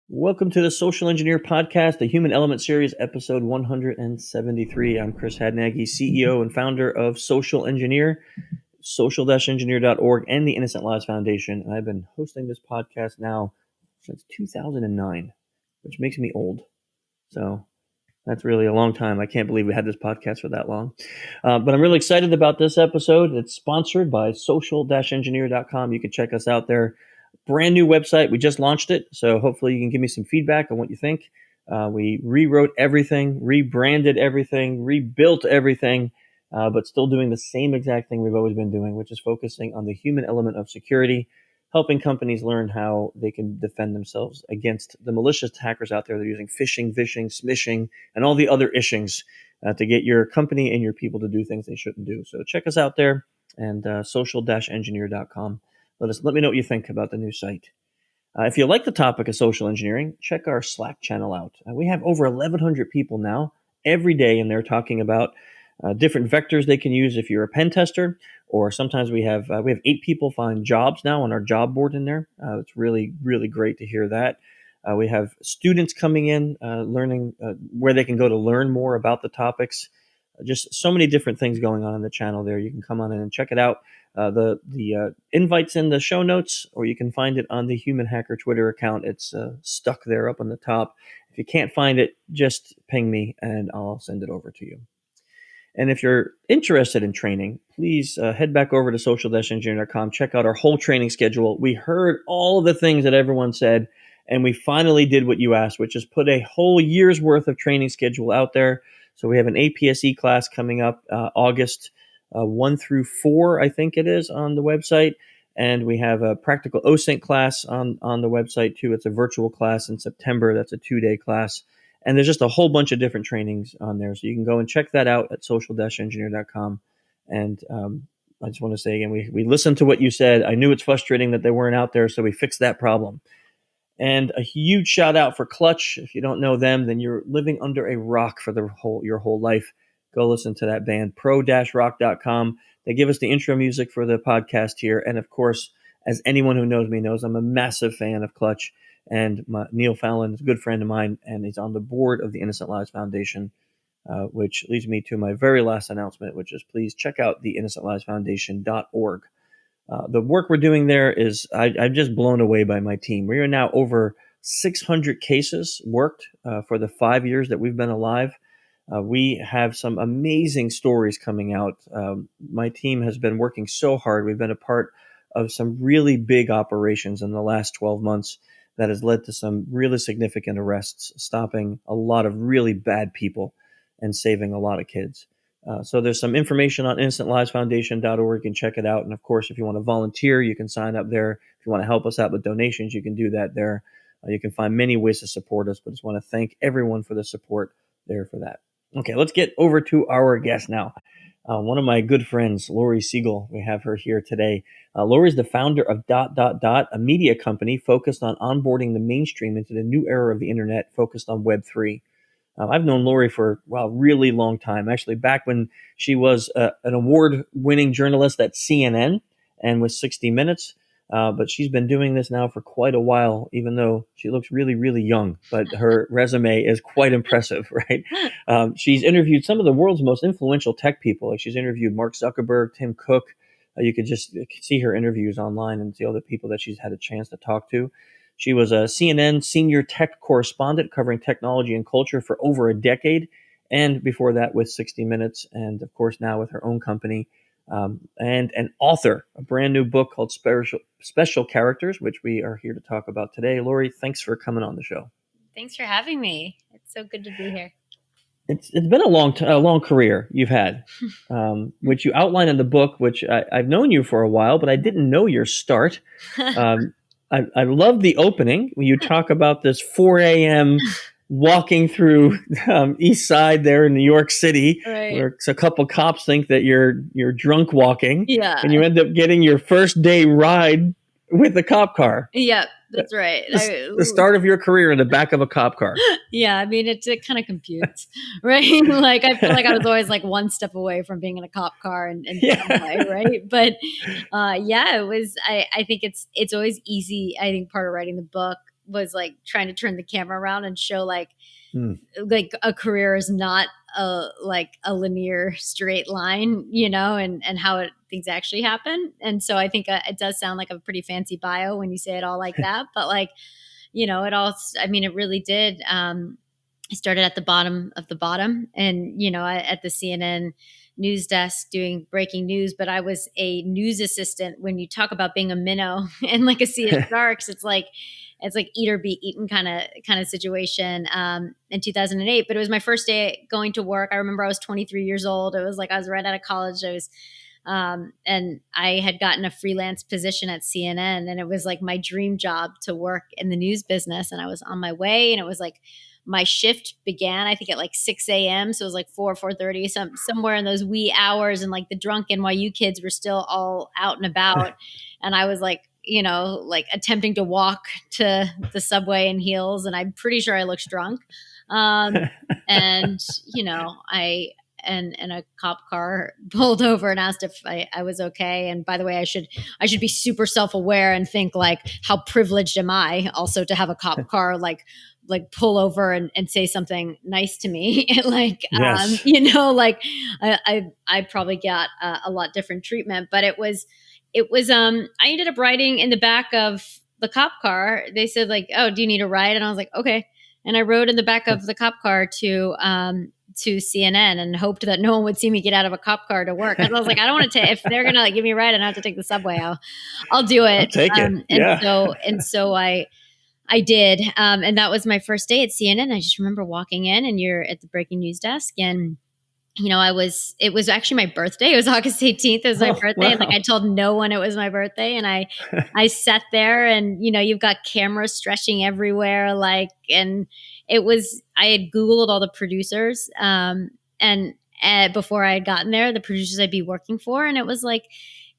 Welcome to the Social Engineer Podcast, the Human Element Series, episode 173. I'm Chris Hadnaghi, CEO and founder of Social Engineer, social-engineer.org, and the Innocent Lives Foundation. And I've been hosting this podcast now since 2009, which makes me old. So that's really a long time. I can't believe we had this podcast for that long. But I'm really excited about this episode. It's sponsored by social-engineer.com. You can check us out there. Brand new website. We just launched it. So hopefully you can give me some feedback on what you think. We rewrote everything, rebranded everything, rebuilt everything, but still doing the same exact thing we've always been doing, which is focusing on the human element of security, helping companies learn how they can defend themselves against the malicious hackers out there that are using phishing, vishing, smishing, and all the other ishings to get your company and your people to do things they shouldn't do. So check us out there and social-engineer.com. Let me know what you think about the new site. If you like the topic of social engineering, check our Slack channel out. We have over 1,100 people now every day in there talking about different vectors they can use if you're a pen tester, or sometimes we have 8 people find jobs now on our job board in there. It's really, really great to hear that. We have students coming in, learning where they can go to learn more about the topics. Just so many different things going on the channel there. You can come on in and check it out. The invite's in the show notes, or you can find it on the Human Hacker Twitter account. It's stuck there up on the top. If you can't find it, just ping me and I'll send it over to you. And if you're interested in training, please head back over to social-engineer.com. Check out our whole training schedule. We heard all of the things that everyone said, and we finally did what you asked, which is put a whole year's worth of training schedule out there. So we have an APSE class coming up August 1 through 4, I think it is, on the website. And we have a practical OSINT class on the website, too. It's a virtual class in September. That's a 2-day class. And there's just a whole bunch of different trainings on there. So you can go and check that out at social-engineer.com. And I just want to say again, we listened to what you said. I knew it's frustrating that they weren't out there, so we fixed that problem. And a huge shout out for Clutch. If you don't know them, then you're living under a rock for your whole life. Go listen to that band, pro-rock.com. They give us the intro music for the podcast here. And of course, as anyone who knows me knows, I'm a massive fan of Clutch. And Neil Fallon is a good friend of mine, and he's on the board of the Innocent Lives Foundation, which leads me to my very last announcement, which is please check out the innocentlivesfoundation.org. The work we're doing there is, I'm just blown away by my team. We are now over 600 cases worked for the 5 years that we've been alive. We have some amazing stories coming out. My team has been working so hard. We've been a part of some really big operations in the last 12 months that has led to some really significant arrests, stopping a lot of really bad people and saving a lot of kids. So there's some information on innocentlivesfoundation.org. You can check it out. And of course, if you want to volunteer, you can sign up there. If you want to help us out with donations, you can do that there. You can find many ways to support us, but I just want to thank everyone for the support there for that. Okay, let's get over to our guest now. One of my good friends, Laurie Segall, we have her here today. Laurie's the founder of ... a media company focused on onboarding the mainstream into the new era of the internet, focused on Web3. I've known Laurie for a really long time, actually back when she was an award-winning journalist at CNN and with 60 Minutes. But she's been doing this now for quite a while, even though she looks really, really young. But her resume is quite impressive, right? She's interviewed some of the world's most influential tech people. Like she's interviewed Mark Zuckerberg, Tim Cook. You could just see her interviews online and see all the people that she's had a chance to talk to. She was a CNN senior tech correspondent covering technology and culture for over a decade. And before that with 60 Minutes. And of course, now with her own company. And an author, a brand new book called Special Characters, which we are here to talk about today. Laurie, thanks for coming on the show. Thanks for having me. It's so good to be here. It's been a long career you've had, which you outline in the book, which I've known you for a while, but I didn't know your start. I love the opening when you talk about this 4 a.m. walking through East Side there in New York City, right, where a couple cops think that you're drunk walking, yeah, and you end up getting your first day ride with a cop car. Yeah, that's right. The start of your career in the back of a cop car. Yeah, I mean, it kind of computes, right? Like, I feel like I was always like one step away from being in a cop car in some way, right? But yeah, it was. I think it's always easy. I think part of writing the book was like trying to turn the camera around and show like Mm. a career is not a linear straight line, and how things actually happen. And so I think it does sound like a pretty fancy bio when you say it all like that, but like, it really did. I started at the bottom of the bottom, and at the CNN news desk doing breaking news, but I was a news assistant. When you talk about being a minnow and like a sea of sharks, it's like eat or be eaten kind of situation in 2008. But it was my first day going to work. I remember I was 23 years old. It was like I was right out of college. And I had gotten a freelance position at CNN, and it was like my dream job to work in the news business. And I was on my way, and it was like my shift began, I think, at like 6 a.m. So it was like 4:30, somewhere in those wee hours. And like the drunk NYU kids were still all out and about. And I was like, like attempting to walk to the subway in heels. And I'm pretty sure I looked drunk. And, and a cop car pulled over and asked if I was okay. And by the way, I should be super self-aware and think like, how privileged am I also to have a cop car like pull over and say something nice to me. Like, Yes. like I probably got a lot different treatment, but it was, I ended up riding in the back of the cop car. They said like, "Oh, do you need a ride?" And I was like, "Okay." And I rode in the back of the cop car to CNN and hoped that no one would see me get out of a cop car to work. And I was like, I don't want to if they're going to like give me a ride and I have to take the subway, I'll do it. I'll take it. Yeah. And so I did. And that was my first day at CNN. I just remember walking in, and you're at the breaking news desk, and it was actually my birthday. It was August 18th. It was my birthday. Wow. And like I told no one it was my birthday. And I sat there, and, you've got cameras stretching everywhere. Like, and I had Googled all the producers. And before I had gotten there, the producers I'd be working for. And it was like,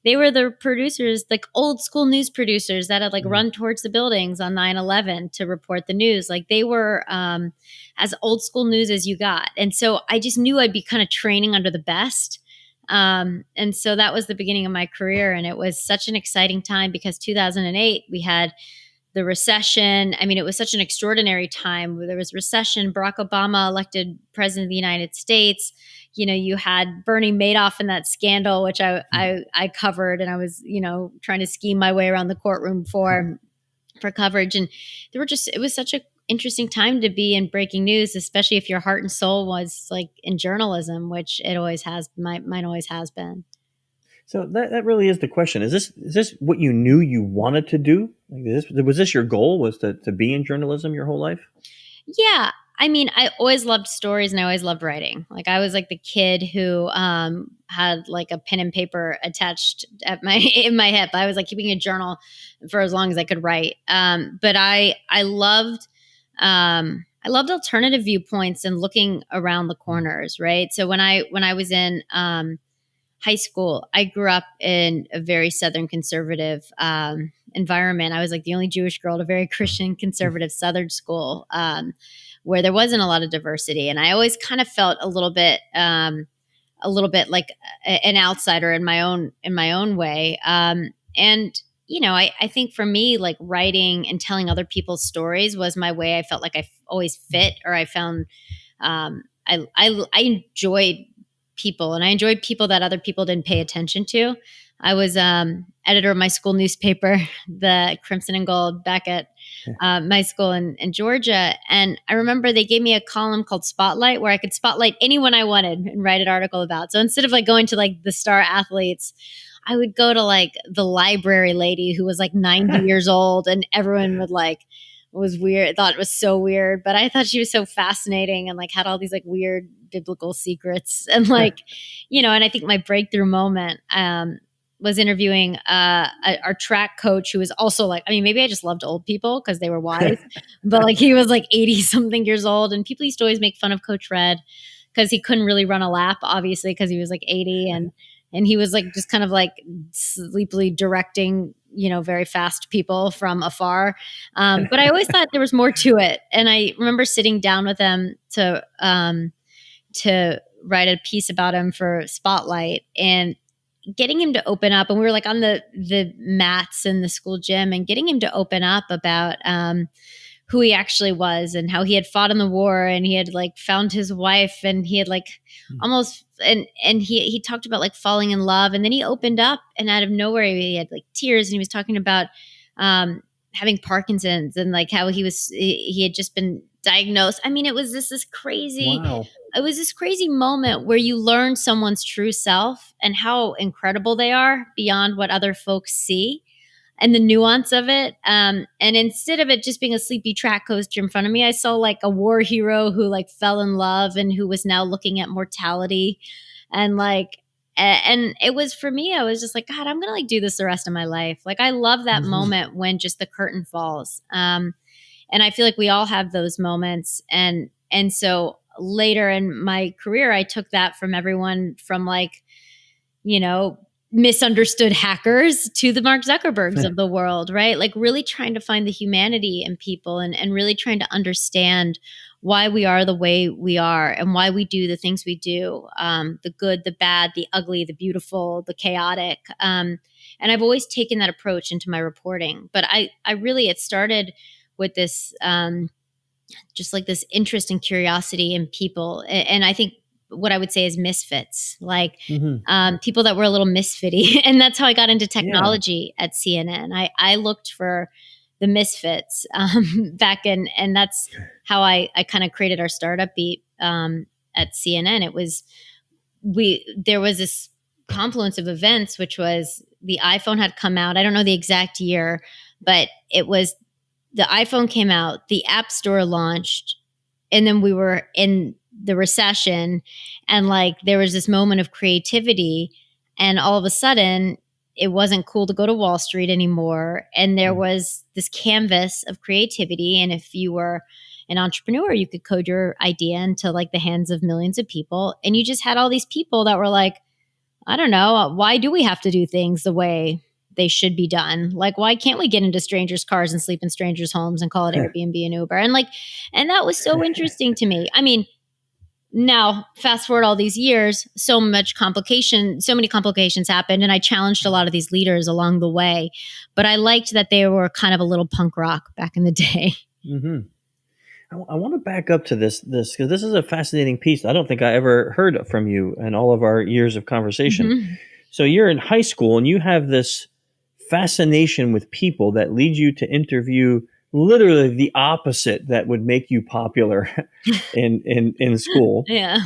they were the producers, like old school news producers that had like run towards the buildings on 9/11 to report the news. Like they were as old school news as you got. And so I just knew I'd be kind of training under the best. And so that was the beginning of my career. And it was such an exciting time because 2008, we had the recession. I mean, it was such an extraordinary time. There was recession, Barack Obama elected president of the United States. You had Bernie Madoff in that scandal, which I covered, and I was, trying to scheme my way around the courtroom for coverage. And it was such an interesting time to be in breaking news, especially if your heart and soul was like in journalism, which it always has, mine always has been. So that really is the question. Is this what you knew you wanted to do? Like was this your goal, was to be in journalism your whole life? Yeah. I mean, I always loved stories, and I always loved writing. Like I was like the kid who had like a pen and paper attached in my hip. I was like keeping a journal for as long as I could write. But I loved alternative viewpoints and looking around the corners, right? So when I was in high school, I grew up in a very Southern conservative environment. I was like the only Jewish girl at a very Christian conservative Southern school where there wasn't a lot of diversity. And I always kind of felt a little bit like an outsider in my own way. And, I think for me, like writing and telling other people's stories was my way. I felt like I always fit, or I found I enjoyed people, and I enjoyed people that other people didn't pay attention to. I was editor of my school newspaper, the Crimson and Gold, back at my school in Georgia. And I remember they gave me a column called Spotlight, where I could spotlight anyone I wanted and write an article about. So instead of like going to like the star athletes, I would go to like the library lady who was like 90 years old, and everyone would like, was weird, thought it was so weird, but I thought she was so fascinating and like had all these like weird biblical secrets. And like, and I think my breakthrough moment was interviewing our track coach, who was also like, I mean, maybe I just loved old people because they were wise, but like he was like 80 something years old, and people used to always make fun of Coach Red because he couldn't really run a lap, obviously, because he was like 80, and he was like just kind of like sleepily directing, very fast people from afar. But I always thought there was more to it. And I remember sitting down with them to write a piece about him for Spotlight. And, getting him to open up, and we were like on the mats in the school gym, and getting him to open up about who he actually was and how he had fought in the war, and he had like found his wife, and he had like almost and he talked about like falling in love, and then he opened up, and out of nowhere he had like tears, and he was talking about having Parkinson's, and like how he had just been diagnosed. I mean, it was this crazy. Wow. It was this crazy moment where you learn someone's true self and how incredible they are beyond what other folks see, and the nuance of it. And instead of it just being a sleepy track coaster in front of me, I saw like a war hero who like fell in love and who was now looking at mortality. And like, and it was for me, I was just like, God, I'm going to like do this the rest of my life. Like, I love that moment when just the curtain falls. And I feel like we all have those moments. And so later in my career, I took that from everyone from like, misunderstood hackers to the Mark Zuckerbergs of the world, right? Like really trying to find the humanity in people, and really trying to understand why we are the way we are, and why we do the things we do, the good, the bad, the ugly, the beautiful, the chaotic. And I've always taken that approach into my reporting. But I really, it started with this, just like this interest and curiosity in people. And I think what I would say is misfits, like people that were a little misfitty. And that's how I got into technology at CNN. I looked for the misfits back in, and that's how I kind of created our startup beat at CNN. It was, there was this confluence of events, which was the iPhone had come out. I don't know the exact year, but it was the iPhone came out, the App Store launched, and then we were in the recession, and like there was this moment of creativity, and all of a sudden it wasn't cool to go to Wall Street anymore, and there was this canvas of creativity, and if you were an entrepreneur, you could code your idea into like the hands of millions of people, and you just had all these people that were like, I don't know, why do we have to do things the way they should be done? Like, why can't we get into strangers' cars and sleep in strangers' homes and call it Airbnb and Uber? And that was so interesting to me. I mean, now, fast forward all these years, so many complications happened, and I challenged a lot of these leaders along the way. But I liked that they were kind of a little punk rock back in the day. I want to back up to this because this is a fascinating piece. I don't think I ever heard from you in all of our years of conversation. So you're in high school, and you have this fascination with people that leads you to interview literally the opposite that would make you popular in school. Yeah.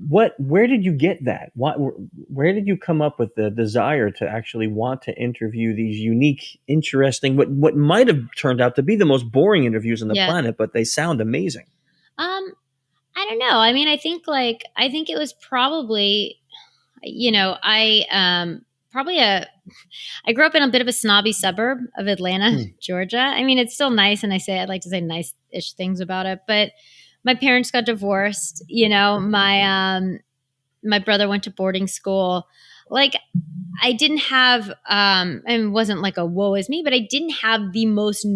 Where did you get that? Where did you come up with the desire to actually want to interview these unique, interesting, what might have turned out to be the most boring interviews on the planet, but they sound amazing? I don't know. I mean, I think it was probably, I grew up in a bit of a snobby suburb of Atlanta, Georgia. I mean, it's still nice, and I'd like to say nice-ish things about it, but my parents got divorced. My brother went to boarding school. Like, I didn't have, and it wasn't like a woe is me, but I didn't have the most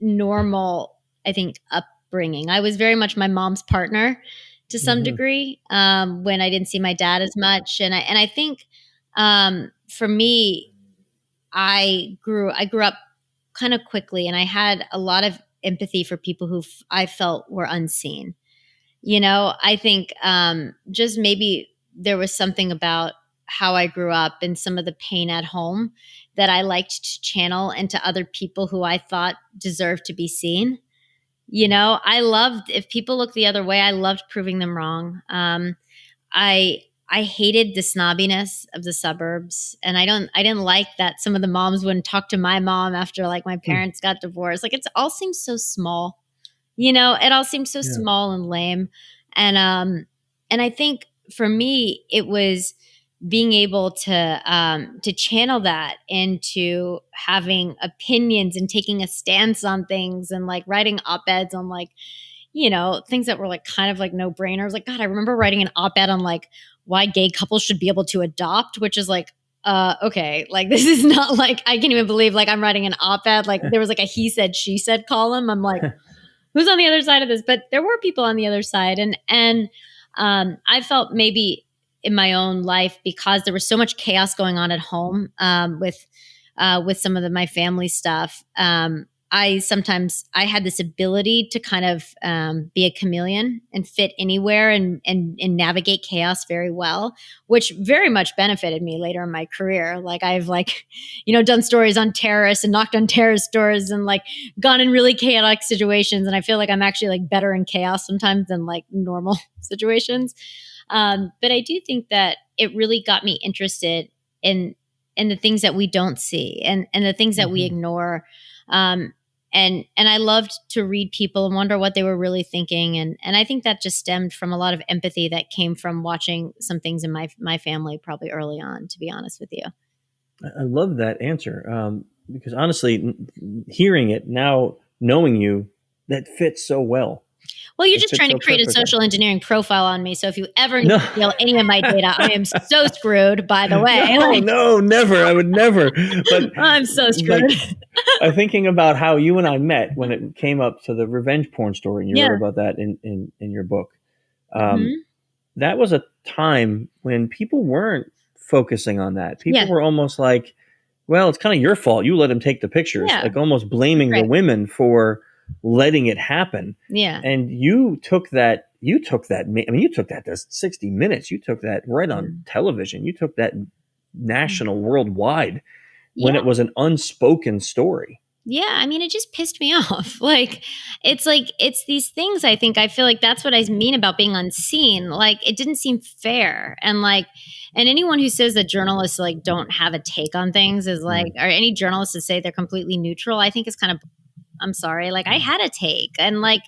normal, I think, upbringing. I was very much my mom's partner to some degree when I didn't see my dad as much, and I think. For me, I grew up kind of quickly, and I had a lot of empathy for people who I felt were unseen. I think just maybe there was something about how I grew up and some of the pain at home that I liked to channel into other people who I thought deserved to be seen. I loved, if people looked the other way, I loved proving them wrong. I hated the snobbiness of the suburbs, and I didn't like that some of the moms wouldn't talk to my mom after like my parents got divorced. Like, it all seems so small, it all seems so small and lame. And I think for me, it was being able to channel that into having opinions and taking a stance on things, and like writing op-eds on like, things that were like kind of like no brainers. Like, God, I remember writing an op-ed on like why gay couples should be able to adopt, which is like, okay, like this is not like, I can't even believe like I'm writing an op-ed. Like there was like a he said, she said column. I'm like, who's on the other side of this? But there were people on the other side. And I felt maybe in my own life, because there was so much chaos going on at home, with some of my family stuff. I had this ability to kind of be a chameleon and fit anywhere and navigate chaos very well, which very much benefited me later in my career. Like I've done stories on terrorists and knocked on terrorist doors and like gone in really chaotic situations. And I feel like I'm actually like better in chaos sometimes than like normal situations. But I do think that it really got me interested in the things that we don't see and the things that we ignore. And I loved to read people and wonder what they were really thinking. And I think that just stemmed from a lot of empathy that came from watching some things in my family probably early on, to be honest with you. I love that answer, because honestly, hearing it now, knowing you, that fits so well. Well, you're just trying to create a social engineering profile on me. So if you ever need to steal any of my data, I am so screwed, by the way. No, never. I would never. But I'm so screwed. I'm thinking about how you and I met when it came up to the revenge porn story, and you wrote about that in your book. That was a time when people weren't focusing on that. People were almost like, well, it's kind of your fault. You let him take the pictures, like almost blaming the women for letting it happen. Yeah. And you took that to 60 Minutes. You took that right on television. You took that national, worldwide, when it was an unspoken story. Yeah. I mean, it just pissed me off. It's these things. I feel like that's what I mean about being unseen. Like, it didn't seem fair. And anyone who says that journalists don't have a take on things is or any journalists that say they're completely neutral, I think is kind of, I'm sorry. I had a take, and my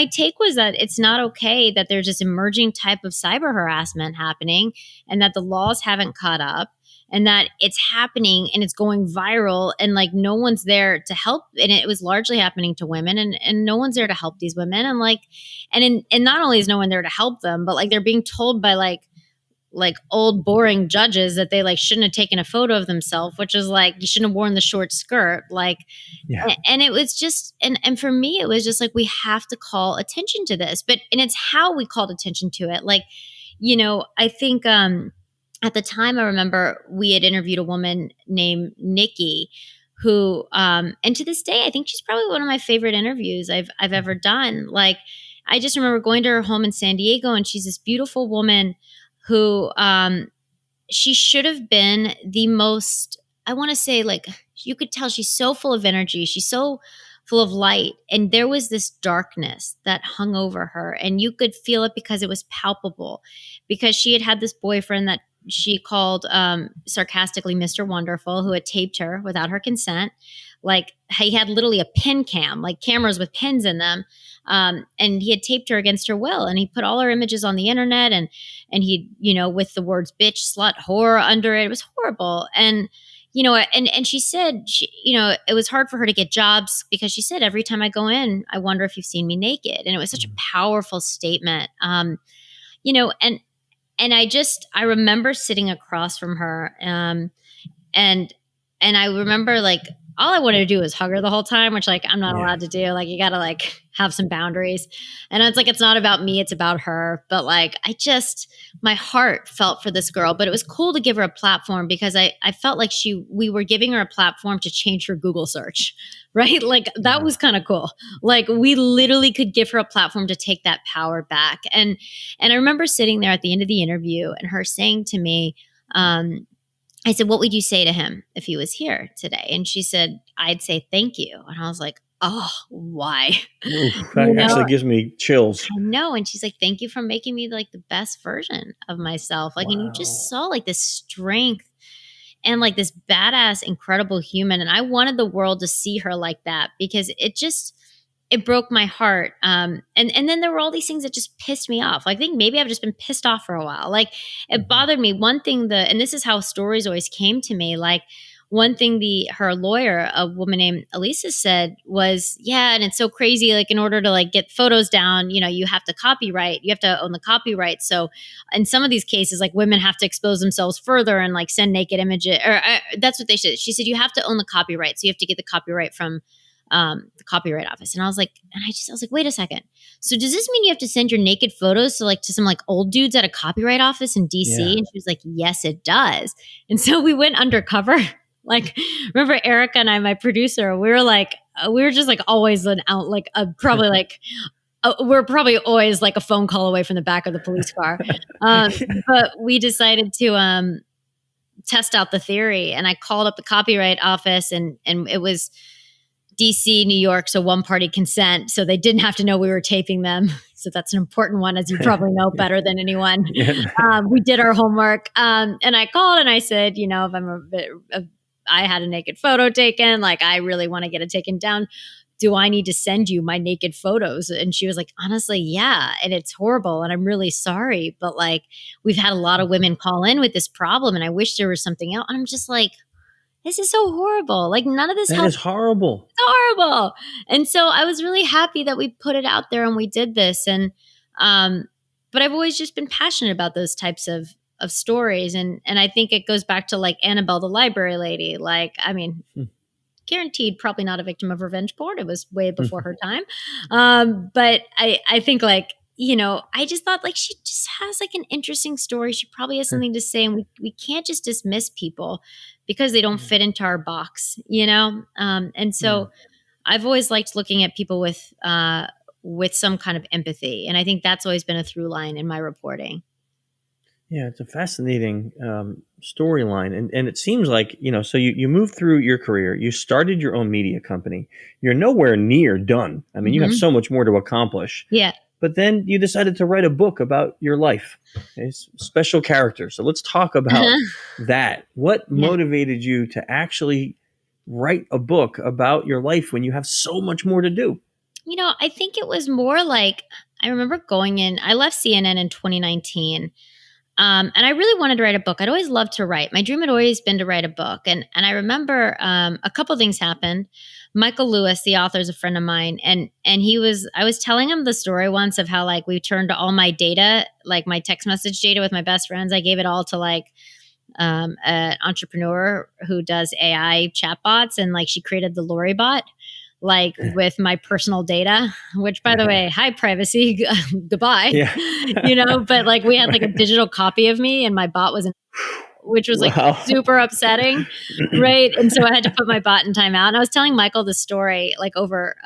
take was that it's not okay that there's this emerging type of cyber harassment happening, and that the laws haven't caught up, and that it's happening and it's going viral, and no one's there to help. And it was largely happening to women, and no one's there to help these women. And not only is no one there to help them, but they're being told by old boring judges that they shouldn't have taken a photo of themselves, which is you shouldn't have worn the short skirt. And it was just, and for me, it was just we have to call attention to this, and it's how we called attention to it. I think, at the time I remember we had interviewed a woman named Nikki who, and to this day, I think she's probably one of my favorite interviews I've ever done. I just remember going to her home in San Diego, and she's this beautiful woman who she should have been the most, I want to say, you could tell she's so full of energy. She's so full of light. And there was this darkness that hung over her. And you could feel it because it was palpable, because she had this boyfriend that she called sarcastically Mr. Wonderful, who had taped her without her consent. He had literally a pin cam, cameras with pins in them. And he had taped her against her will, and he put all her images on the internet, and he, with the words bitch, slut, whore under it. It was horrible. And, and she said, it was hard for her to get jobs because she said, every time I go in, I wonder if you've seen me naked. And it was such a powerful statement. And I remember sitting across from her, and I remember all I wanted to do was hug her the whole time, which I'm not allowed to do. You got to have some boundaries. And it's not about me, it's about her. But my heart felt for this girl, but it was cool to give her a platform because I felt like we were giving her a platform to change her Google search, right? That was kind of cool. We literally could give her a platform to take that power back. And I remember sitting there at the end of the interview and her saying to me, I said, what would you say to him if he was here today? And she said, I'd say thank you. And I was like, oh, why? Oof, that actually gives me chills. I know. And she's like, thank you for making me the best version of myself. And you just saw this strength and this badass, incredible human. And I wanted the world to see her like that because it broke my heart. And then there were all these things that just pissed me off. I think maybe I've just been pissed off for a while. It bothered me. One thing and this is how stories always came to me. One thing her lawyer, a woman named Elisa, said was, yeah, and it's so crazy. In order to get photos down, you have to copyright. You have to own the copyright. So in some of these cases, women have to expose themselves further and send naked images. Or that's what they said. She said, you have to own the copyright. So you have to get the copyright from the copyright office. And I was like, wait a second. So does this mean you have to send your naked photos to some like old dudes at a copyright office in DC? Yeah. And she was like, yes, it does. And so we went undercover. Like, remember Erica and I, my producer, we were just like always probably like, we're probably always like a phone call away from the back of the police car. But we decided to test out the theory, and I called up the copyright office, and it was DC, New York, so one party consent, so they didn't have to know we were taping them. So that's an important one, as you probably know better than anyone. Yeah. We did our homework, and I called and I said, if I had a naked photo taken, like I really want to get it taken down. Do I need to send you my naked photos? And she was like, honestly, yeah. And it's horrible. And I'm really sorry. But like, we've had a lot of women call in with this problem. And I wish there was something else. And I'm just like, this is so horrible. Like, none of this That is horrible. It's horrible. And so I was really happy that we put it out there and we did this. And, but I've always just been passionate about those types of stories. And I think it goes back to like Annabelle, the library lady. Like, I mean, guaranteed probably not a victim of revenge porn. It was way before her time. But I think like, I just thought like she just has like an interesting story. She probably has something to say, and we can't just dismiss people because they don't fit into our box, And so I've always liked looking at people with some kind of empathy. And I think that's always been a through line in my reporting. Yeah, it's a fascinating storyline. And it seems like, so you moved through your career, you started your own media company. You're nowhere near done. I mean, you have so much more to accomplish. Yeah. But then you decided to write a book about your life, special characters. So let's talk about that. What motivated you to actually write a book about your life when you have so much more to do? I think it was more like, I remember I left CNN in 2019. And I really wanted to write a book. I'd always loved to write. My dream had always been to write a book. And I remember a couple things happened. Michael Lewis, the author, is a friend of mine. And I was telling him the story once of how like we turned all my data, like my text message data with my best friends. I gave it all to like an entrepreneur who does AI chatbots. And like she created the Laurie bot, like with my personal data, which by the way, hi privacy, goodbye, but like we had like a digital copy of me and my bot was which was like super upsetting. Right. And so I had to put my bot in timeout. And I was telling Michael the story like over,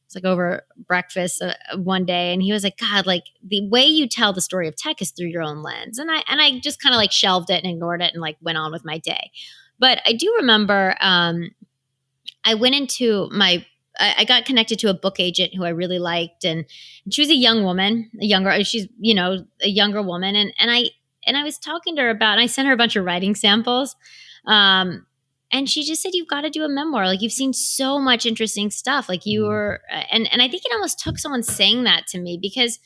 it's like over breakfast one day. And he was like, God, like the way you tell the story of tech is through your own lens. And I just kind of like shelved it and ignored it and like went on with my day. But I do remember, I went into I got connected to a book agent who I really liked, and she was a young woman, a younger woman. And I was talking to her and I sent her a bunch of writing samples. And she just said, you've got to do a memoir. Like you've seen so much interesting stuff. Like you were, and I think it almost took someone saying that to me because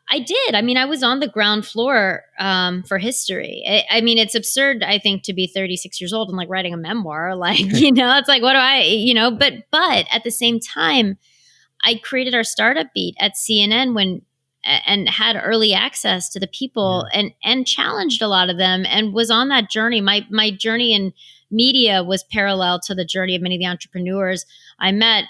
I did. I mean, I was on the ground floor for history. I mean, it's absurd, I think, to be 36 years old and like writing a memoir. Like, it's like, what do I, but at the same time, I created our startup beat at CNN and had early access to the people and challenged a lot of them and was on that journey. My journey in media was parallel to the journey of many of the entrepreneurs I met.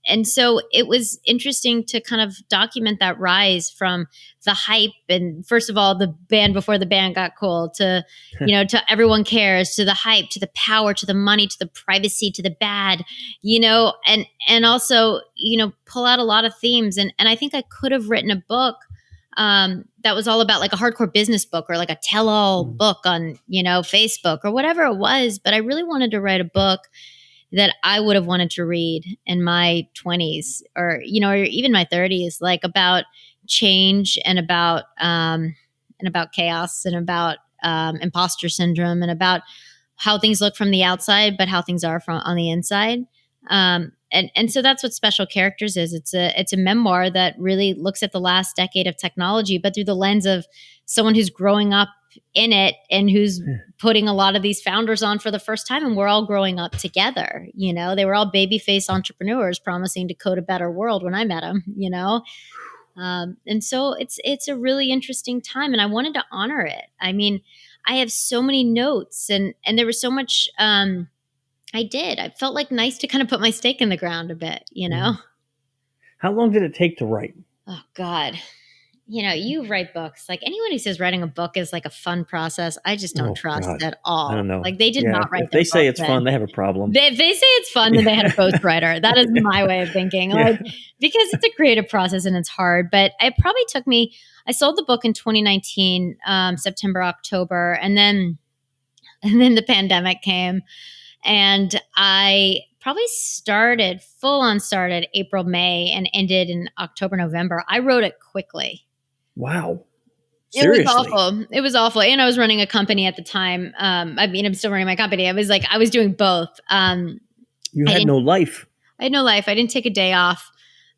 And so it was interesting to kind of document that rise from the hype and first of all, the band before the band got cool to, to everyone cares, to the hype, to the power, to the money, to the privacy, to the bad, and also, pull out a lot of themes. And I think I could have written a book that was all about like a hardcore business book or like a tell-all book on, Facebook or whatever it was. But I really wanted to write a book that I would have wanted to read in my 20s or even my 30s, like about change and about chaos and about imposter syndrome and about how things look from the outside, but how things are on the inside. And so that's what Special Characters is. It's a memoir that really looks at the last decade of technology, but through the lens of someone who's growing up in it and who's putting a lot of these founders on for the first time. And we're all growing up together. They were all baby-faced entrepreneurs promising to code a better world when I met them, and so it's a really interesting time and I wanted to honor it. I mean, I have so many notes and there was so much, I did. I felt like nice to kind of put my stake in the ground a bit, you know? How long did it take to write? Oh God. You write books. Like anyone who says writing a book is like a fun process, I just don't Oh trust God, at I all. don't know. Like they did Yeah, not write if their they say book it's then. fun, they have a problem. If they say it's fun, then they had a ghostwriter. That is my way of thinking. Yeah. Like, because it's a creative process and it's hard. But it probably took me, I sold the book in 2019, September, October, and then the pandemic came. And I probably full on started April, May, and ended in October, November. I wrote it quickly. Wow. It was Seriously. awful. It was awful. And I was running a company at the time. I'm still running my company. I was doing both. You I had didn't, no life. I had no life. I didn't take a day off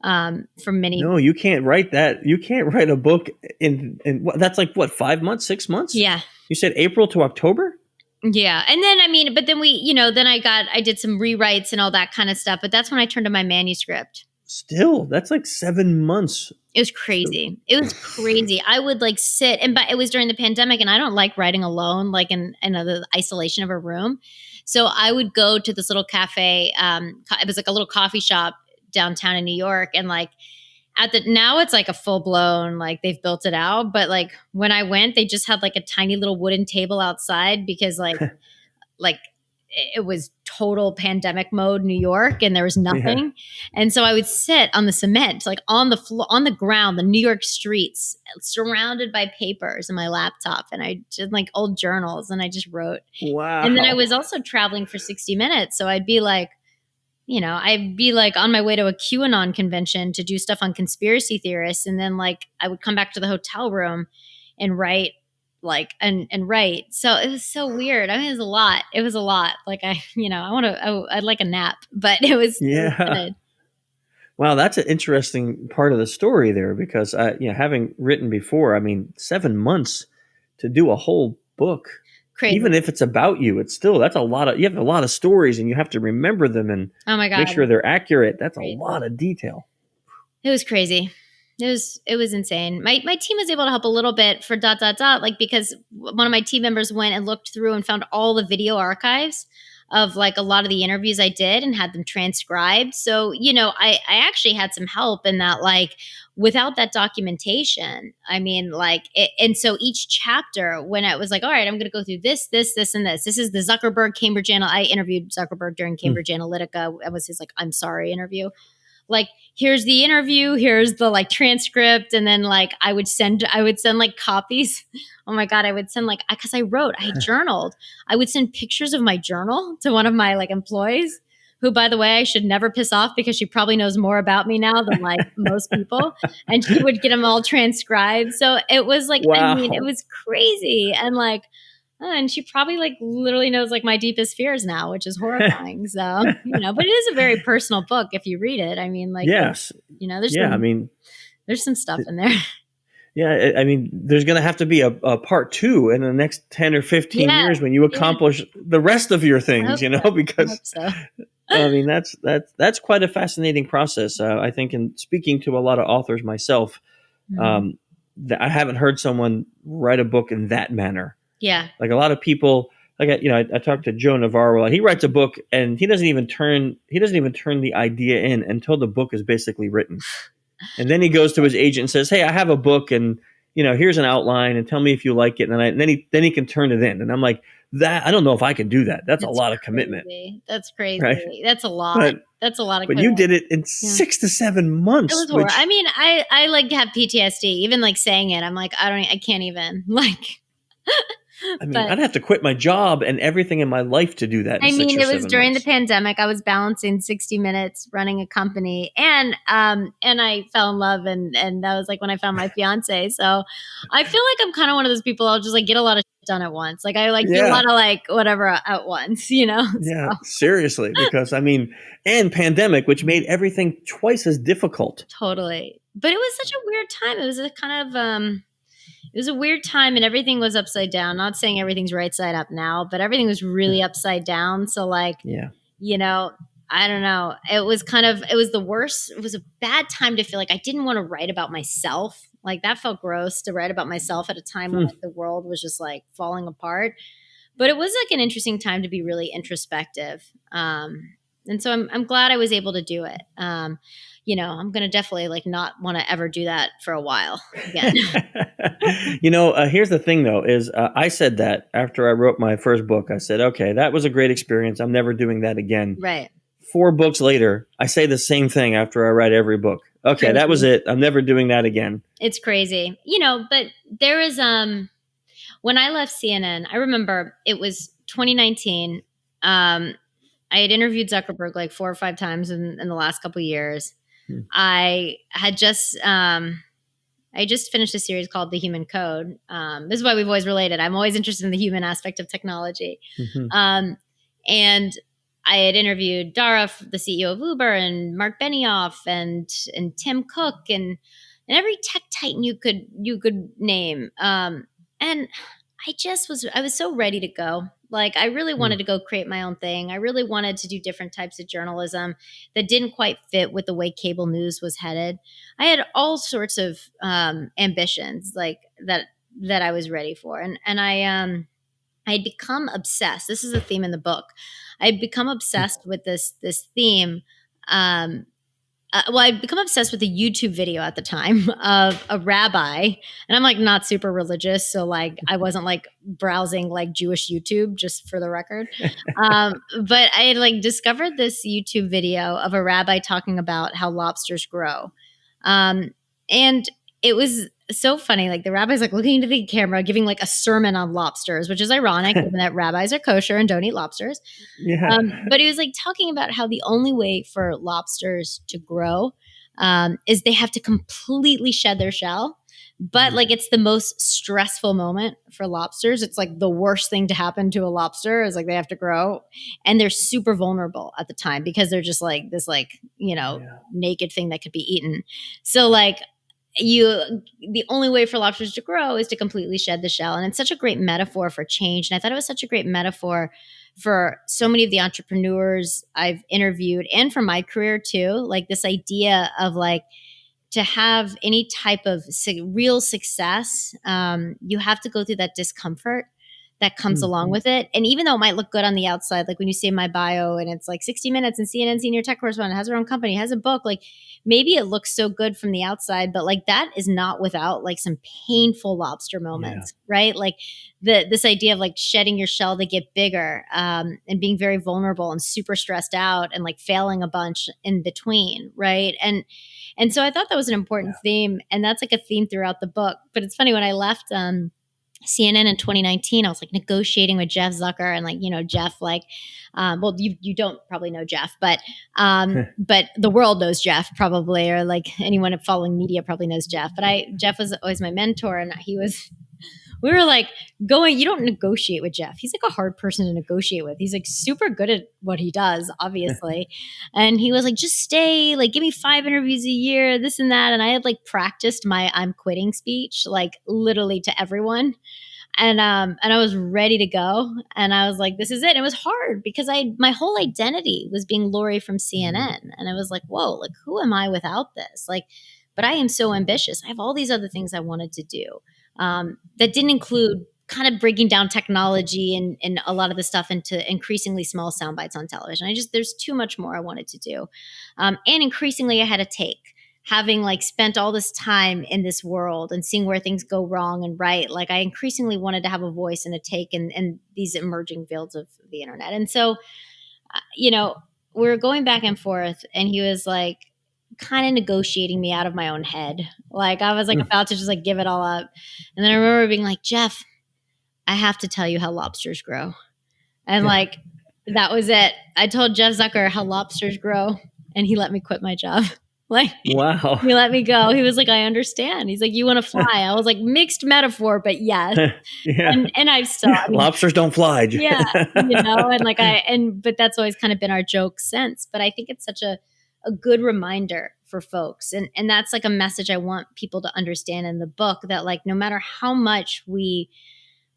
from many. No, you can't write that. You can't write a book in that's like what, 5 months, 6 months? Yeah. You said April to October? Yeah. And then, but then then I did some rewrites and all that kind of stuff. But that's when I turned to my manuscript. Still, that's like 7 months. It was crazy. It was crazy. I would like sit but it was during the pandemic and I don't like writing alone, like in the isolation of a room. So I would go to this little cafe. It was like a little coffee shop downtown in New York. And like now it's like a full blown, like they've built it out. But like when I went, they just had like a tiny little wooden table outside because like it was total pandemic mode New York and there was nothing. Yeah. And so I would sit on the cement, like on the floor, on the ground, the New York streets, surrounded by papers and my laptop. And I did like old journals and I just wrote. Wow. And then I was also traveling for 60 minutes. So I'd be like on my way to a QAnon convention to do stuff on conspiracy theorists. And then like I would come back to the hotel room and write and write. So it was so weird. I mean, it was a lot. Like I'd like a nap, but it was. Yeah. Wow. That's an interesting part of the story there because having written before, I mean, 7 months to do a whole book. Crazy. Even if it's about you, it's still, that's a lot you have a lot of stories and you have to remember them and oh my God, make sure they're accurate. That's a lot of detail. It was crazy. It was insane. My team was able to help a little bit for ... like because one of my team members went and looked through and found all the video archives of like a lot of the interviews I did and had them transcribed. So, I actually had some help in that, like without that documentation, I mean, and so each chapter when I was like, all right, I'm going to go through this, and this. This is the Zuckerberg Cambridge I interviewed Zuckerberg during Cambridge Analytica. It was his like, I'm sorry interview. Like, here's the interview, here's the like transcript. And then like, I would send like copies. Oh my God. I would send like, cause I journaled. I would send pictures of my journal to one of my like employees who, by the way, I should never piss off because she probably knows more about me now than like most people. And she would get them all transcribed. So it was like, wow. I mean, it was crazy. And like, and she probably like literally knows like my deepest fears now, which is horrifying. So, but it is a very personal book if you read it. I mean, like, yes, there's some stuff in there. Yeah. I mean, there's going to have to be a part 2 in the next 10 or 15 years when you accomplish the rest of your things, because I mean, that's quite a fascinating process. I think in speaking to a lot of authors myself, I haven't heard someone write a book in that manner. Yeah. Like a lot of people, like, I talked to Joe Navarro, and he writes a book and he doesn't even turn the idea in until the book is basically written. And then he goes to his agent and says, hey, I have a book and, here's an outline and tell me if you like it. And then he can turn it in. And I'm like, I don't know if I can do that. That's a lot of commitment. That's crazy. Right? That's a lot. That's a lot of commitment. But you did it in 6 to 7 months. It was horrible. I mean, I like have PTSD, even like saying it. I'm like, I can't even like. I mean, I'd have to quit my job and everything in my life to do that. It was during the pandemic. I was balancing 60 Minutes, running a company, and I fell in love, and that was like when I found my fiance. So I feel like I'm kind of one of those people. I'll just like get a lot of shit done at once. Like I do a lot of like whatever at once, Yeah, so. Seriously, because I mean, and pandemic, which made everything twice as difficult. Totally, but it was such a weird time. It was a kind of it was a weird time and everything was upside down. Not saying everything's right side up now, but everything was really upside down. So like, I don't know. It was the worst. It was a bad time to feel like I didn't want to write about myself. Like that felt gross to write about myself at a time when like, the world was just like falling apart. But it was like an interesting time to be really introspective. And so I'm glad I was able to do it. I'm going to definitely like not want to ever do that for a while again. Here's the thing though, is I said that after I wrote my first book. I said, okay, that was a great experience. I'm never doing that again. Right. 4 books later, I say the same thing after I write every book. Okay, Crazy. that was it. I'm never doing that again. It's crazy. But there is when I left CNN, I remember it was 2019. I had interviewed Zuckerberg like 4 or 5 times in the last couple of years. I had just finished a series called The Human Code. This is why we've always related. I'm always interested in the human aspect of technology. And I had interviewed Dara, the CEO of Uber, and Mark Benioff, and Tim Cook, and every tech titan you could name. And I was so ready to go. Like, I really wanted to go create my own thing. I really wanted to do different types of journalism that didn't quite fit with the way cable news was headed. I had all sorts of ambitions like that I was ready for. And I had become obsessed. This is a theme in the book. I had become obsessed with this theme. I'd become obsessed with a YouTube video at the time of a rabbi, and I'm like not super religious, so like I wasn't like browsing like Jewish YouTube, just for the record. But I had like discovered this YouTube video of a rabbi talking about how lobsters grow, and it was so funny. Like the rabbi's like looking into the camera, giving like a sermon on lobsters, which is ironic given that rabbis are kosher and don't eat lobsters. Yeah. But he was like talking about how the only way for lobsters to grow is they have to completely shed their shell. But like it's the most stressful moment for lobsters. It's like the worst thing to happen to a lobster is like they have to grow, and they're super vulnerable at the time because they're just like this naked thing that could be eaten. So like the only way for lobsters to grow is to completely shed the shell. And it's such a great metaphor for change. And I thought it was such a great metaphor for so many of the entrepreneurs I've interviewed, and for my career too. Like this idea of like, to have any type of real success, you have to go through that discomfort that comes along with it. And even though it might look good on the outside, like when you see my bio and it's like 60 Minutes and CNN senior tech correspondent, has her own company, has a book, like maybe it looks so good from the outside, but like that is not without like some painful lobster moments, right? Like this idea of like shedding your shell to get bigger, and being very vulnerable and super stressed out and like failing a bunch in between, right? And so I thought that was an important theme, and that's like a theme throughout the book. But it's funny, when I left CNN in 2019, I was like negotiating with Jeff Zucker, and like, Jeff, like, well, you don't probably know Jeff, but the world knows Jeff probably, or like anyone following media probably knows Jeff. But Jeff was always my mentor, and we were like you don't negotiate with Jeff. He's like a hard person to negotiate with. He's like super good at what he does, obviously. And he was like, just stay, like, give me 5 interviews a year, this and that. And I had like practiced my I'm quitting speech, like literally to everyone. And I was ready to go. And I was like, this is it. And it was hard because my whole identity was being Laurie from CNN. And I was like, whoa, like who am I without this? Like, but I am so ambitious. I have all these other things I wanted to do. That didn't include kind of breaking down technology and a lot of the stuff into increasingly small sound bites on television. There's too much more I wanted to do. And increasingly I had a take, having like spent all this time in this world and seeing where things go wrong and right. Like I increasingly wanted to have a voice and a take in these emerging fields of the internet. And so, we were going back and forth, and he was like, kind of negotiating me out of my own head. Like I was like about to just like give it all up. And then I remember being like, Jeff, I have to tell you how lobsters grow. And like, that was it. I told Jeff Zucker how lobsters grow, and he let me quit my job. Like, wow. He let me go. He was like, I understand. He's like, you want to fly? I was like, mixed metaphor, but yes. And I've still, lobsters don't fly. Yeah. And like but that's always kind of been our joke since. But I think it's such a good reminder for folks. And that's like a message I want people to understand in the book, that like, no matter how much we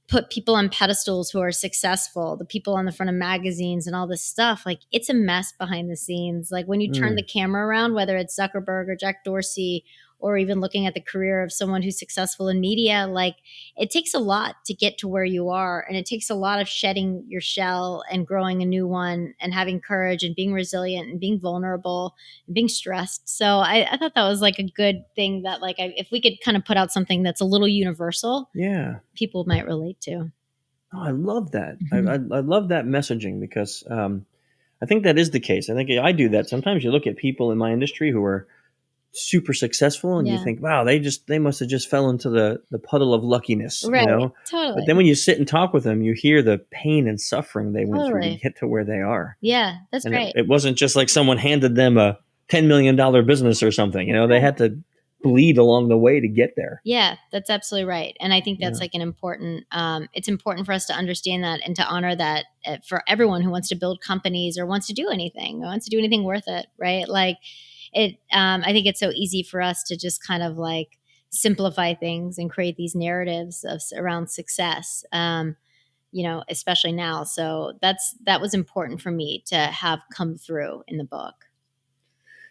put people on pedestals who are successful, the people on the front of magazines and all this stuff, like it's a mess behind the scenes. Like when you turn the camera around, whether it's Zuckerberg or Jack Dorsey or even looking at the career of someone who's successful in media, like it takes a lot to get to where you are. And it takes a lot of shedding your shell and growing a new one and having courage and being resilient and being vulnerable and being stressed. So I thought that was like a good thing that like if we could kind of put out something that's a little universal, Yeah. people might relate to. Oh, I love that. Mhm. I love that messaging because I think that is the case. I think I do that. Sometimes you look at people in my industry who are super successful and you Yeah. think, wow, they must have just fell into the puddle of luckiness, you Right. know? But then Totally. when you sit and talk with them, you hear the pain and suffering they went through to Totally. get to where they are. Yeah, that's And right. it wasn't just like someone handed them a $10 million business or something, you know, they had to bleed along the way to get there. Yeah, that's absolutely right. And I think Yeah. that's like an important, it's important for us to understand that and to honor that for everyone who wants to build companies or wants to do anything, wants to do anything worth it, right? Like I think it's so easy for us to just kind of like simplify things and create these narratives around success, especially now. So that was important for me to have come through in the book.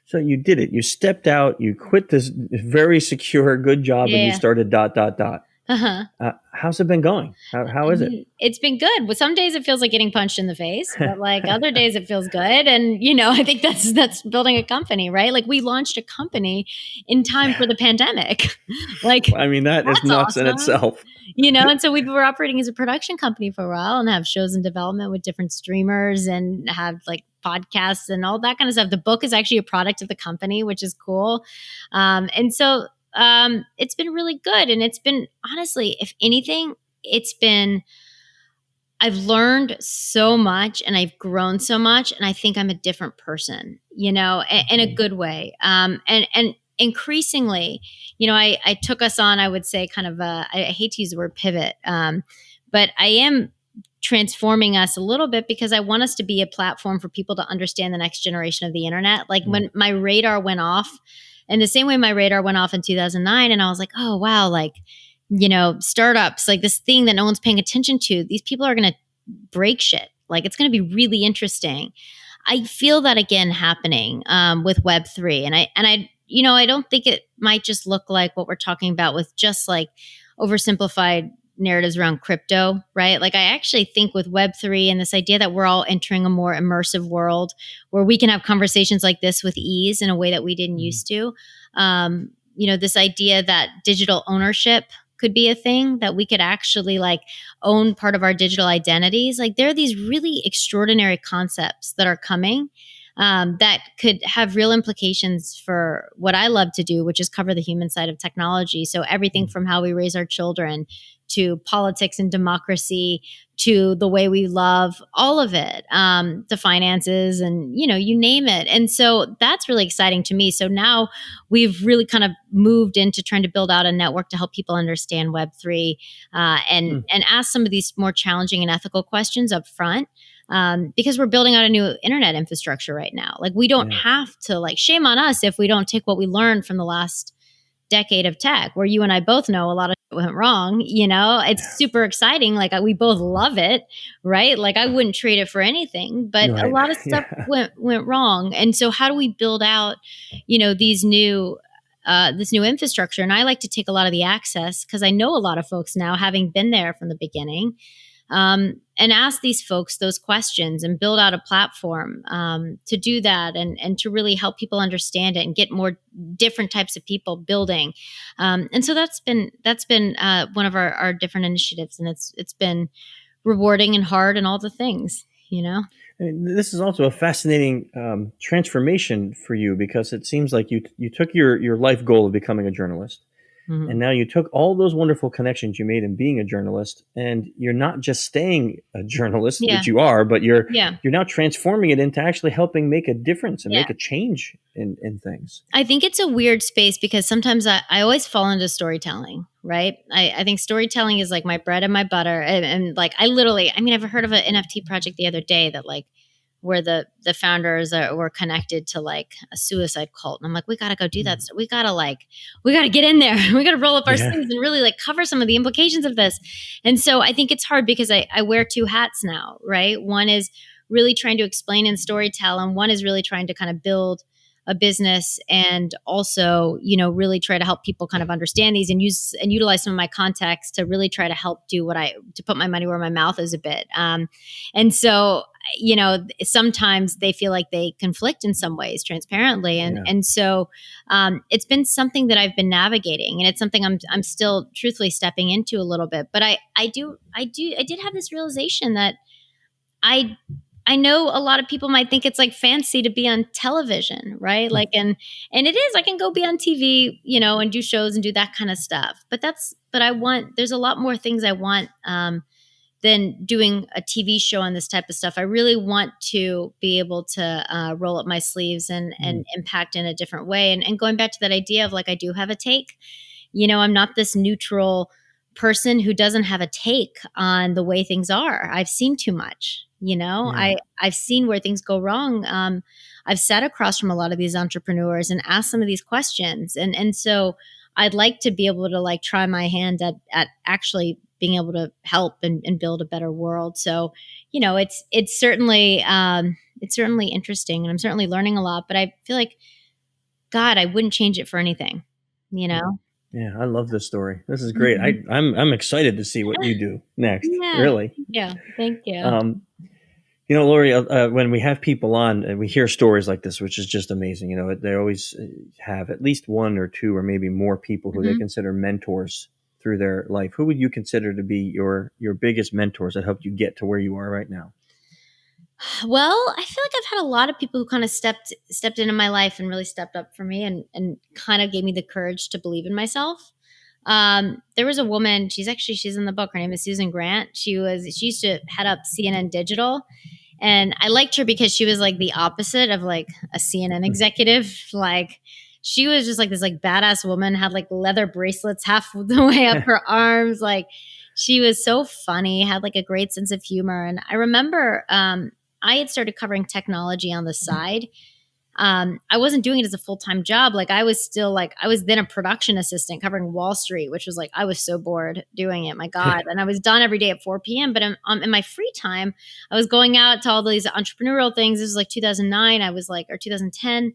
So you did it. You stepped out, you quit this very secure, good job, and you Yeah. started dot, dot, dot. Uh-huh. How's it been going? How I is it? mean, it's been good. Well, some days it feels like getting punched in the face, but like other days it feels good. And I think that's building a company, right? Like we launched a company in time Yeah. for the pandemic. Like I mean, that is that's nuts in awesome. itself. And so we were operating as a production company for a while and have shows in development with different streamers and have like podcasts and all that kind of stuff. The book is actually a product of the company, which is cool. And so it's been really good. And it's been honestly, if anything, I've learned so much and I've grown so much, and I think I'm a different person, in a good way. And increasingly, I took us on, I would say, kind of I hate to use the word pivot, but I am transforming us a little bit because I want us to be a platform for people to understand the next generation of the internet. Like when my radar went off, and the same way my radar went off in 2009, and I was like, oh, wow, like, startups, like this thing that no one's paying attention to, these people are going to break shit. Like it's going to be really interesting. I feel that again happening with Web3, and I don't think it might just look like what we're talking about with just like oversimplified narratives around crypto, right? Like I actually think with Web3 and this idea that we're all entering a more immersive world where we can have conversations like this with ease in a way that we didn't used to. This idea that digital ownership could be a thing, that we could actually like own part of our digital identities. Like there are these really extraordinary concepts that are coming that could have real implications for what I love to do, which is cover the human side of technology. So everything from how we raise our children to politics and democracy to the way we love, all of it, to finances and, you name it. And so that's really exciting to me. So now we've really kind of moved into trying to build out a network to help people understand Web3 and ask some of these more challenging and ethical questions up front. Because we're building out a new internet infrastructure right now. Like we don't Yeah. have to, like, shame on us if we don't take what we learned from the last decade of tech, where you and I both know a lot of shit went wrong. It's super exciting. Like we both love it, right? Like I wouldn't trade it for anything, but a Right. lot of stuff Yeah. went wrong. And so how do we build out, these new this new infrastructure? And I like to take a lot of the access because I know a lot of folks now, having been there from the beginning, and ask these folks those questions and build out a platform to do that and to really help people understand it and get more different types of people building. And so that's been one of our different initiatives, and it's been rewarding and hard and all the things. And this is also a fascinating transformation for you because it seems like you took your life goal of becoming a journalist, and Mhm. now you took all those wonderful connections you made in being a journalist, and you're not just staying a journalist, Yeah. which you are, but you're Yeah. now transforming it into actually helping make a difference and Yeah. make a change in things. I think it's a weird space because sometimes I always fall into storytelling, right? I think storytelling is like my bread and my butter. And like I've heard of an NFT project the other day that like where the founders were connected to like a suicide cult. And I'm like, we got to go do that. So we got to get in there. We got to roll up our Yeah. sleeves and really like cover some of the implications of this. And so I think it's hard because I wear two hats now, right? One is really trying to explain and storytell, and one is really trying to kind of build a business and also, really try to help people kind of understand these and use and utilize some of my context to really try to help to put my money where my mouth is a bit. And so, sometimes they feel like they conflict in some ways transparently. And so, it's been something that I've been navigating, and it's something I'm still truthfully stepping into a little bit. But I did have this realization that I know a lot of people might think it's like fancy to be on television, right? Like, and it is. I can go be on TV, and do shows and do that kind of stuff. But there's a lot more things I want than doing a TV show on this type of stuff. I really want to be able to roll up my sleeves and impact in a different way. And going back to that idea of like, I do have a take. I'm not this neutral person who doesn't have a take on the way things are. I've seen too much. I've seen where things go wrong. I've sat across from a lot of these entrepreneurs and asked some of these questions. And so I'd like to be able to like try my hand at actually being able to help and build a better world. So, it's certainly interesting, and I'm certainly learning a lot, but I feel like, God, I wouldn't change it for anything, Yeah, I love this story. This is great. Mm-hmm. I'm excited to see what you do next. Yeah. Really. Yeah. Thank you. Laurie, when we have people on and we hear stories like this, which is just amazing, they always have at least one or two or maybe more people who they consider mentors through their life. Who would you consider to be your biggest mentors that helped you get to where you are right now? Well, I feel like I've had a lot of people who kind of stepped into my life and really stepped up for me and kind of gave me the courage to believe in myself. There was a woman, she's in the book. Her name is Susan Grant. She used to head up CNN Digital. And I liked her because she was like the opposite of like a CNN executive. Like, she was just like this like badass woman, had like leather bracelets half the way up her arms. Like, she was so funny, had like a great sense of humor. And I remember I had started covering technology on the side. I wasn't doing it as a full-time job. Like, I was then a production assistant covering Wall Street, which was like, I was so bored doing it. My God. And I was done every day at 4 p.m. But in my free time, I was going out to all these entrepreneurial things. This was like 2009. Or 2010.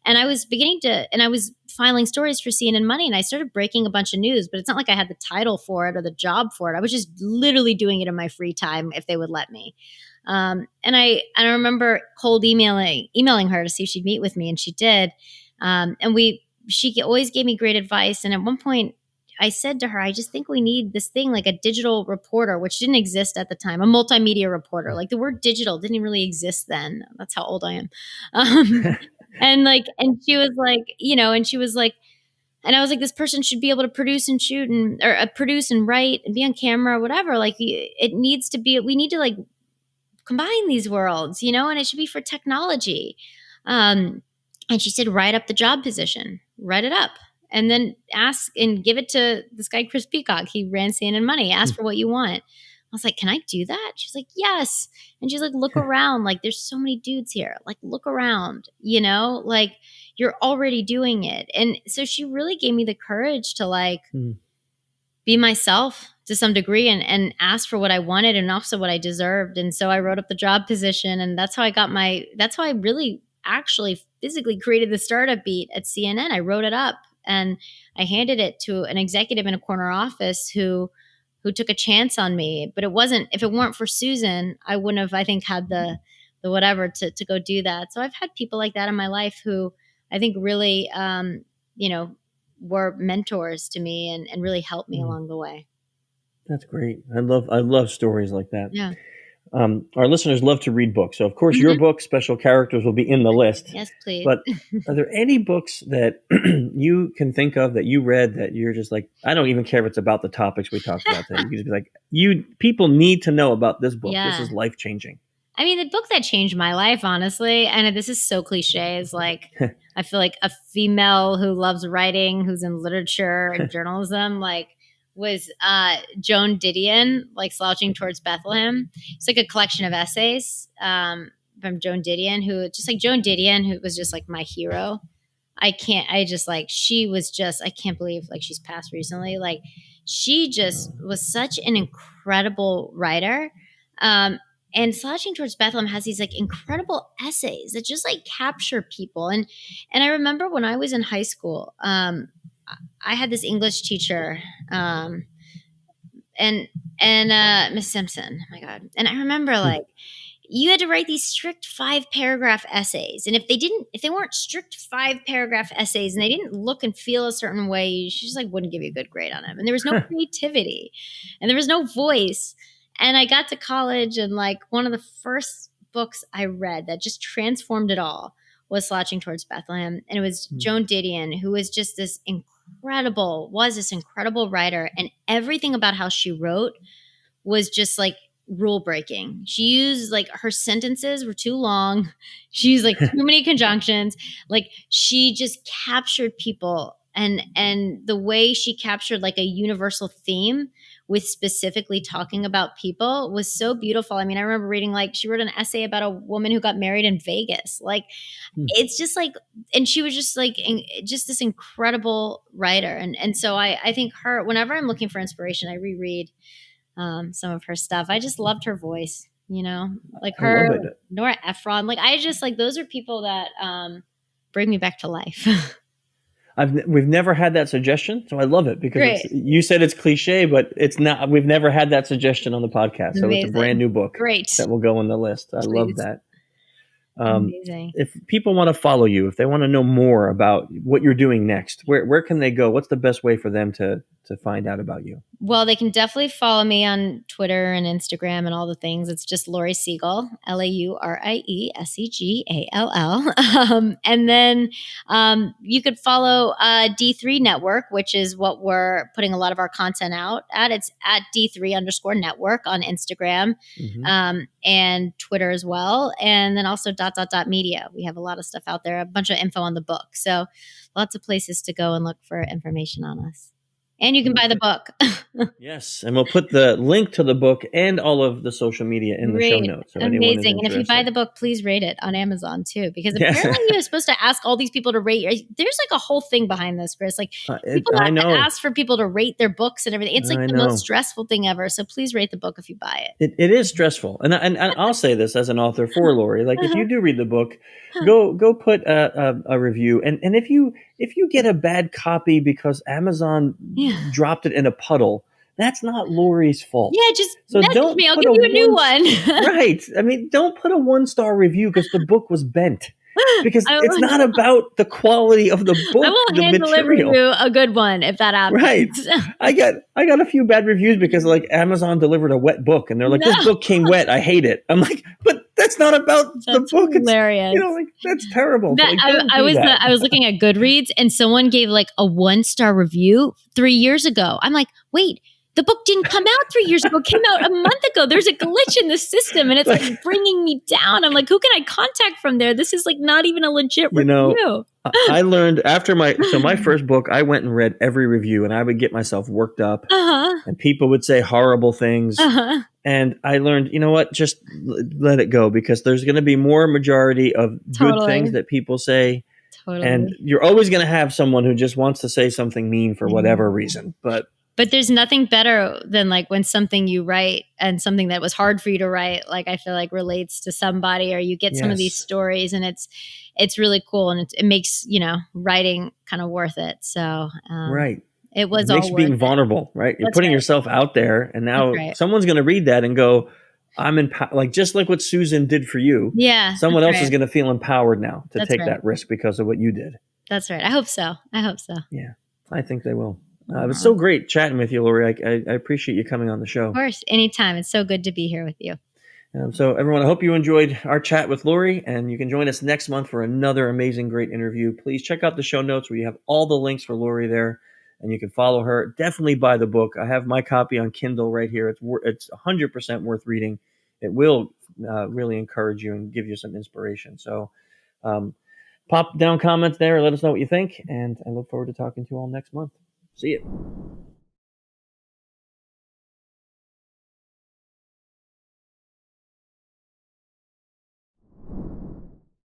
And I was I was filing stories for CNN Money, and I started breaking a bunch of news, but it's not like I had the title for it or the job for it. I was just literally doing it in my free time if they would let me. And I remember cold emailing her to see if she'd meet with me, and she did. And she always gave me great advice. And at one point I said to her, I just think we need this thing, like a digital reporter, which didn't exist at the time, a multimedia reporter. Like, the word digital didn't really exist then. That's how old I am. And she was like, and I was like, this person should be able to produce and shoot or produce and write and be on camera or whatever. Like, we need to like combine these worlds, and it should be for technology. And she said, write up the job position, write it up, and then ask and give it to this guy, Chris Peacock. He ran CNN Money. Ask for what you want. I was like, can I do that? She's like, yes. And she's like, look around. Like, there's so many dudes here. Like, look around, like, you're already doing it. And so she really gave me the courage to like be myself to some degree and ask for what I wanted and also what I deserved. And so I wrote up the job position, and that's how I really actually physically created the startup beat at CNN. I wrote it up and I handed it to an executive in a corner office who took a chance on me. But if it weren't for Susan, I wouldn't have, I think, had the whatever to go do that. So I've had people like that in my life who I think really, were mentors to me and really helped me along the way. That's great. I love stories like that. Yeah. Our listeners love to read books. So, of course, your book, Special Characters, will be in the list. Yes, please. But are there any books that you can think of that you read that you're just like, I don't even care if it's about the topics we talked about today. You can just be like, people need to know about this book. Yeah. This is life-changing. I mean, the book that changed my life, honestly, and this is so cliche, is like, I feel like a female who loves writing, who's in literature and journalism, like, was Joan Didion, like Slouching Towards Bethlehem. It's like a collection of essays from Joan Didion, who was just like my hero. I can't believe like she's passed recently. Like, she just was such an incredible writer. and Slouching Towards Bethlehem has these like incredible essays that just like capture people. And I remember when I was in high school, I had this English teacher, and Miss Simpson. Oh my God. And I remember like you had to write these strict 5-paragraph essays. And if they weren't strict 5-paragraph essays and they didn't look and feel a certain way, she just like wouldn't give you a good grade on them. And there was no creativity and there was no voice. And I got to college, and like one of the first books I read that just transformed it all was Slouching Towards Bethlehem. And it was Joan Didion, who was just this incredible writer. And everything about how she wrote was just like rule breaking. She used like her sentences were too long. She used like too many conjunctions. Like she just captured people, and the way she captured like a universal theme with specifically talking about people was so beautiful. I mean, I remember reading like she wrote an essay about a woman who got married in Vegas. Like it's just like, and she was just like just this incredible writer. And so I think her, whenever I'm looking for inspiration, I reread some of her stuff. I just loved her voice, like her, Nora Ephron. Like I just like, those are people that bring me back to life. We've never had that suggestion, so I love it because you said it's cliche, but it's not. We've never had that suggestion on the podcast, so it's a brand new book that will go on the list. I love that. Amazing. If people want to follow you, if they want to know more about what you're doing next, where can they go? What's the best way for them to find out about you? Well, they can definitely follow me on Twitter and Instagram and all the things. It's just Laurie Segall, LaurieSegall. And then you could follow D3 Network, which is what we're putting a lot of our content out at. It's at D3_network on Instagram and Twitter as well. And then also ... media. We have a lot of stuff out there, a bunch of info on the book. So lots of places to go and look for information on us. And you can buy the book. Yes. And we'll put the link to the book and all of the social media in the show notes. So amazing. And if you buy the book, please rate it on Amazon too. Because apparently you're supposed to ask all these people to rate. There's like a whole thing behind this, Chris. Like people have to ask for people to rate their books and everything. It's like the most stressful thing ever. So please rate the book if you buy it. It is stressful. And I'll say this as an author for Laurie. Like if you do read the book, go put a review. And if you get a bad copy because Amazon dropped it in a puddle, that's not Laurie's fault. Yeah, just message me. I'll give you a new one. Right. I mean, don't put a 1-star review because the book was bent. Because it's not about the quality of the book. I will hand deliver you a good one if that happens. Right. I got a few bad reviews because like Amazon delivered a wet book and they're like, this book came wet. I hate it. I'm like, but that's not about the book. Hilarious. It's, like that's terrible. I was looking at Goodreads and someone gave like a 1-star review 3 years ago. I'm like, wait. The book didn't come out 3 years ago. It came out a month ago. There's a glitch in the system and it's like bringing me down. I'm like, who can I contact from there? This is like not even a legit review. I learned after my first book, I went and read every review and I would get myself worked up and people would say horrible things. And I learned, you know what, just let it go because there's going to be more majority of good things that people say. And you're always going to have someone who just wants to say something mean for whatever reason. But there's nothing better than like when something you write and something that was hard for you to write, like I feel like relates to somebody, or you get some of these stories and it's really cool. And it makes, writing kind of worth it. So, it was all worth it. Makes being vulnerable, right? You're putting yourself out there and now someone's going to read that and go, I'm empowered. Like, just like what Susan did for you. Yeah. Someone else is going to feel empowered now to take that risk because of what you did. That's right. I hope so. Yeah, I think they will. It was so great chatting with you, Laurie. I appreciate you coming on the show. Of course, anytime. It's so good to be here with you. So everyone, I hope you enjoyed our chat with Laurie, and you can join us next month for another amazing, great interview. Please check out the show notes where you have all the links for Laurie there, and you can follow her. Definitely buy the book. I have my copy on Kindle right here. It's 100% worth reading. It will really encourage you and give you some inspiration. So pop down comments there. Let us know what you think, and I look forward to talking to you all next month. See you.